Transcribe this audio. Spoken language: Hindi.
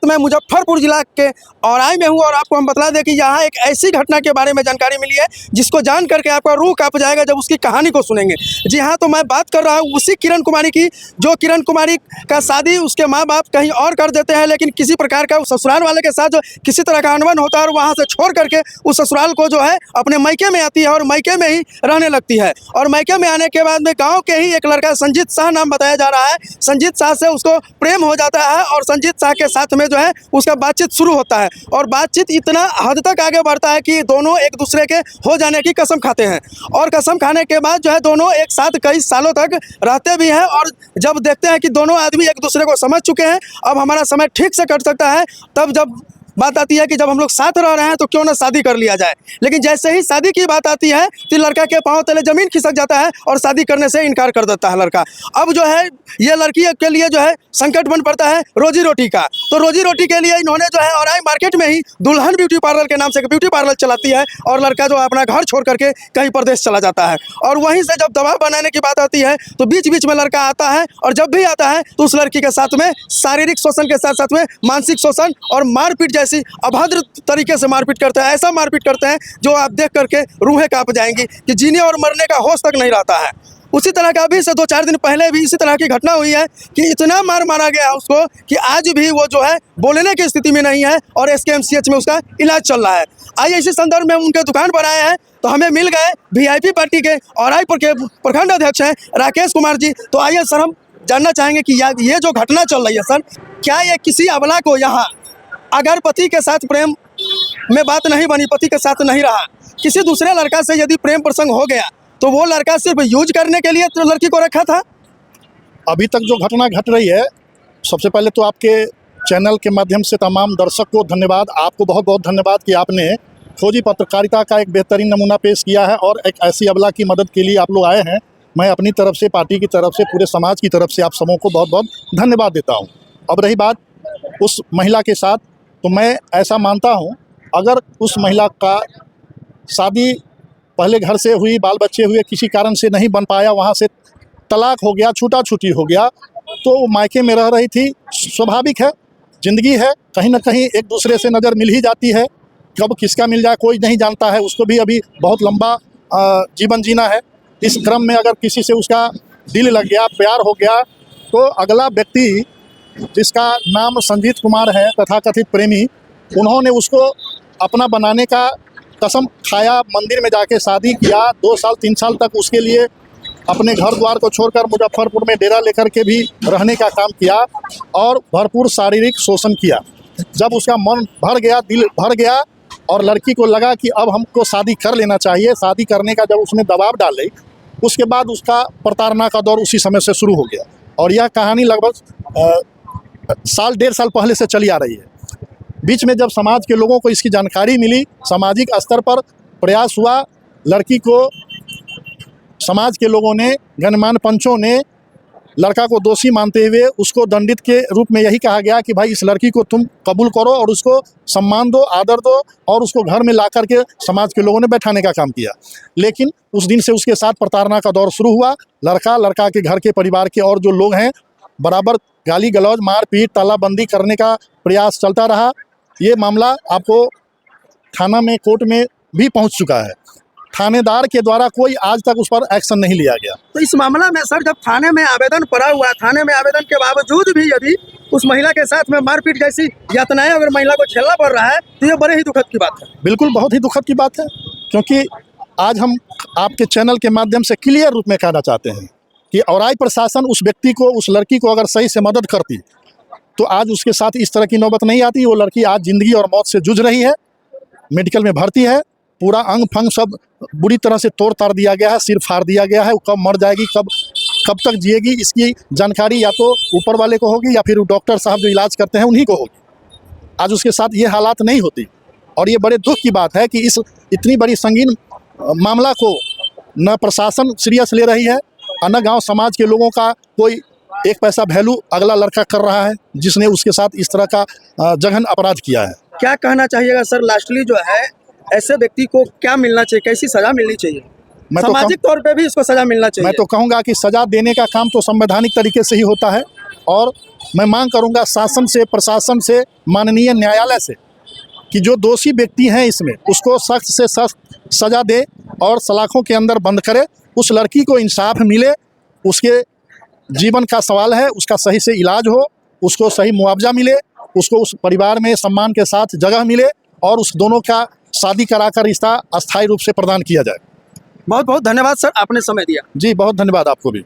वक्त मैं मुजफ्फरपुर जिला के औराई में हूँ और आपको हम बता दें कि यहाँ एक ऐसी घटना के बारे में जानकारी मिली है जिसको जान करके आपका रूह कांप जाएगा जब उसकी कहानी को सुनेंगे। जी हाँ, तो मैं बात कर रहा हूँ उसी किरण कुमारी की, जो किरण कुमारी का शादी उसके माँ बाप कहीं और कर देते हैं, लेकिन किसी प्रकार का उस ससुराल वाले के साथ जो किसी तरह का अनबन होता है और वहाँ से छोड़ करके उस ससुराल को जो है अपने मायके में आती है और मायके में ही रहने लगती है। और मायके में आने के बाद में गाँव के ही एक लड़का संजीत शाह नाम बताया जा रहा है, संजीत शाह से उसको प्रेम हो जाता है और संजीत शाह के साथ में जो है उसका बातचीत शुरू होता है और बातचीत इतना हद तक आगे बढ़ता है कि दोनों एक दूसरे के हो जाने की कसम खाते हैं और कसम खाने के बाद जो है दोनों एक साथ कई सालों तक रहते भी हैं। और जब देखते हैं कि दोनों आदमी एक दूसरे को समझ चुके हैं, अब हमारा समय ठीक से कट सकता है, तब जब बात आती है कि जब हम लोग साथ रह रहे हैं तो क्यों ना शादी कर लिया जाए। लेकिन जैसे ही शादी की बात आती है तो लड़का के पांव तले जमीन खिसक जाता है और शादी करने से इनकार कर देता है लड़का। अब जो है ये लड़की के लिए जो है संकट बन पड़ता है रोजी रोटी का। तो रोजी रोटी के लिए इन्होंने जो है औराई मार्केट में ही दुल्हन ब्यूटी पार्लर के नाम से ब्यूटी पार्लर चलाती है और लड़का जो अपना घर छोड़ करके कहीं प्रदेश चला जाता है। और वहीं से जब दबाव बनाने की बात आती है तो बीच बीच में लड़का आता है और जब भी आता है तो उस लड़की के साथ में शारीरिक शोषण के साथ साथ में मानसिक शोषण और मारपीट जैसी अभद्र तरीके से मारपीट करते हैं। ऐसा मारपीट करते हैं जो आप देख करके रूहें कांप जाएंगी कि जीने और मरने का होश तक नहीं रहता है। उसी तरह का अभी से 2-4 दिन पहले भी इसी तरह की घटना हुई है कि इतना मार मारा गया उसको कि आज भी वो जो है बोलने की स्थिति में नहीं है और SKMCH में उसका इलाज चल रहा है। आइए इसी संदर्भ में उनके दुकान पर आए हैं तो हमें मिल गए VIP पार्टी के औराईपुर के प्रखंड अध्यक्ष हैं राकेश कुमार जी। तो आइए सर, हम जानना चाहेंगे कि ये जो घटना चल रही है सर, क्या ये किसी अबला को यहाँ अगर पति के साथ प्रेम में बात नहीं बनी, पति के साथ नहीं रहा, किसी दूसरे लड़का से यदि प्रेम प्रसंग हो गया तो वो लड़का सिर्फ यूज करने के लिए तो लड़की को रखा था? अभी तक जो घटना घट रही है, सबसे पहले तो आपके चैनल के माध्यम से तमाम दर्शक को धन्यवाद। आपको बहुत बहुत धन्यवाद कि आपने खोजी पत्रकारिता का एक बेहतरीन नमूना पेश किया है और एक ऐसी अबला की मदद के लिए आप लोग आए हैं। मैं अपनी तरफ से, पार्टी की तरफ से, पूरे समाज की तरफ से आप सबों को बहुत बहुत धन्यवाद देता हूँ। अब रही बात उस महिला के साथ, तो मैं ऐसा मानता हूँ अगर उस महिला का शादी पहले घर से हुई, बाल बच्चे हुए, किसी कारण से नहीं बन पाया, वहाँ से तलाक हो गया, छूटा छूटी हो गया, तो वो मायके में रह रही थी। स्वाभाविक है, ज़िंदगी है, कहीं ना कहीं एक दूसरे से नज़र मिल ही जाती है। कब किसका मिल जाए कोई नहीं जानता है, उसको भी अभी बहुत लंबा जीवन जीना है। इस क्रम में अगर किसी से उसका दिल लग गया, प्यार हो गया, तो अगला व्यक्ति जिसका नाम संजीत कुमार है, तथाकथित प्रेमी, उन्होंने उसको अपना बनाने का कसम खाया, मंदिर में जाके शादी किया, 2 साल 3 साल तक उसके लिए अपने घर द्वार को छोड़कर मुजफ्फरपुर में डेरा लेकर के भी रहने का काम किया और भरपूर शारीरिक शोषण किया। जब उसका मन भर गया, दिल भर गया और लड़की को लगा कि अब हमको शादी कर लेना चाहिए, शादी करने का जब उसने दबाव डाले, उसके बाद उसका प्रताड़ना का दौर उसी समय से शुरू हो गया। और यह कहानी लगभग साल 1.5 साल पहले से चली आ रही है। बीच में जब समाज के लोगों को इसकी जानकारी मिली, सामाजिक स्तर पर प्रयास हुआ, लड़की को समाज के लोगों ने, गणमान्य पंचों ने लड़का को दोषी मानते हुए उसको दंडित के रूप में यही कहा गया कि भाई इस लड़की को तुम कबूल करो और उसको सम्मान दो, आदर दो, और उसको घर में ला कर के समाज के लोगों ने बैठाने का काम किया। लेकिन उस दिन से उसके साथ प्रताड़ना का दौर शुरू हुआ। लड़का के घर के परिवार के और जो लोग हैं बराबर गाली गलौज, मारपीट, तालाबंदी करने का प्रयास चलता रहा। ये मामला आपको थाना में, कोर्ट में भी पहुंच चुका है। थानेदार के द्वारा कोई आज तक उस पर एक्शन नहीं लिया गया। तो इस मामला में सर, जब थाने में आवेदन पड़ा हुआ, थाने में आवेदन के बावजूद भी यदि उस महिला के साथ में मारपीट जैसी यातनाएं अगर महिला को झेलना पड़ रहा है तो ये बड़े ही दुखद की बात है। बिल्कुल, बहुत ही दुखद की बात है, क्योंकि आज हम आपके चैनल के माध्यम से क्लियर रूप में कहना चाहते हैं कि औराई प्रशासन उस व्यक्ति को, उस लड़की को अगर सही से मदद करती तो आज उसके साथ इस तरह की नौबत नहीं आती। वो लड़की आज ज़िंदगी और मौत से जूझ रही है, मेडिकल में भर्ती है, पूरा अंग फंग सब बुरी तरह से तोड़ ताड़ दिया गया है, सिर फाड़ दिया गया है। वो कब मर जाएगी, कब तक जिएगी, इसकी जानकारी या तो ऊपर वाले को होगी या फिर डॉक्टर साहब जो इलाज करते हैं उन्हीं को होगी। आज उसके साथ ये हालात नहीं होती और ये बड़े दुख की बात है कि इस इतनी बड़ी संगीन मामला को न प्रशासन सीरियस ले रही है और न गाँव समाज के लोगों का कोई एक पैसा वैल्यू अगला लड़का कर रहा है जिसने उसके साथ इस तरह का जघन्य अपराध किया है। क्या कहना चाहिएगा सर, लास्टली जो है ऐसे व्यक्ति को क्या मिलना चाहिए, कैसी सजा मिलनी चाहिए? सामाजिक तौर पे भी इसको सजा मिलना चाहिए। मैं तो कहूँगा कि सजा देने का काम तो संवैधानिक तरीके से ही होता है और मैं मांग करूंगा शासन से, प्रशासन से, माननीय न्यायालय से कि जो दोषी व्यक्ति हैं इसमें उसको सख्त से सख्त सज़ा दे और सलाखों के अंदर बंद करे। उस लड़की को इंसाफ मिले, उसके जीवन का सवाल है, उसका सही से इलाज हो, उसको सही मुआवजा मिले, उसको उस परिवार में सम्मान के साथ जगह मिले और उस दोनों का शादी कराकर रिश्ता अस्थायी रूप से प्रदान किया जाए। बहुत बहुत धन्यवाद सर, आपने समय दिया। जी बहुत धन्यवाद आपको भी।